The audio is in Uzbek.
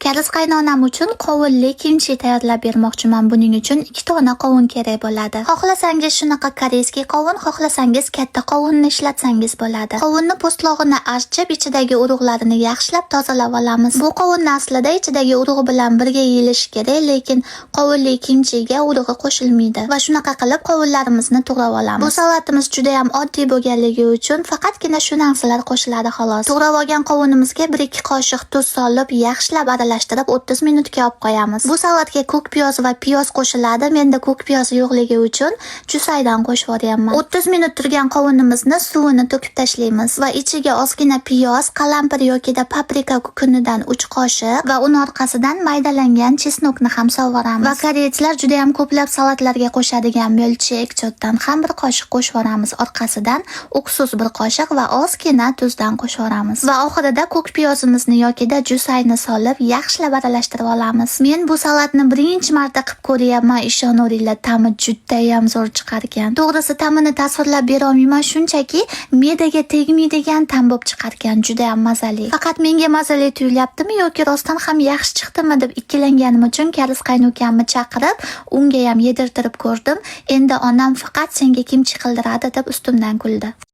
Karis qaynonam uchun qovunli kimchi tayyorlab bermoqchiman. Buning uchun 2 dona qovun kerak bo'ladi. Xohlasangiz shunaqa koreyskiy qovun, xohlasangiz katta qovunni ishlatsangiz bo'ladi. Qovunni po'stlog'ini archib, ichidagi urug'larini yaxshilab tozalab olamiz. Bu qovunni aslida ichidagi urug'i bilan birga yeyilishi kerak, lekin qovunli kimchiga urug'i qo'shilmaydi va shunaqa qilib qovunlarimizni to'g'rab olamiz. Bu salatimiz juda ham oddiy bo'lganligi uchun faqatgina shu narsalar qo'shiladi xolos. To'g'rab olgan qovunimizga 1-2 qoshiq tuz solib, yaxshilab aralashtirib 30 minutga olib qo'yamiz. Bu salatga ko'k piyoz va piyoz qo'shiladi. Menda ko'k piyoz yo'qligi uchun chusaydan qo'shib yuboryapman. 30 minut turgan qovunimizni suvini to'kib tashlaymiz va ichiga ozgina piyoz, qalampir yoki paprika kunidan 3 qoshiq va uni orqasidan maydalangan chesnokni ham sovuramiz. Va koreyslar juda ham ko'plab salatlarga qo'shadigan mo'lchek chotdan ham 1 qoshiq qo'shib yuboramiz. Orqasidan uksus 1 qoshiq va ozgina tuzdan qo'shib yuboramiz. Va oxirida ko'k piyozimizni yoki jusayni solib yaxshilab aralashtirib olamiz. Men bu salatni birinchi marta qilib ko'ryapman, ishonaveringlar, ta'mi juda ham zo'r chiqar ekan. To'g'risi ta'mini tasvirlab bera olmayman, shunchaki me'daga tegmaydigan ta'm bo'lib chiqar ekan, juda ham mazali. Faqat menga mazali tuyulyaptimi yoki rostdan ham yaxshi chiqdimi deb ikkilanganim uchun Karis qaynukamni chaqirib, unga ham yedirtirib ko'rdim. Endi onam faqat senga kimchi qildiradi deb ustimdan kuldi.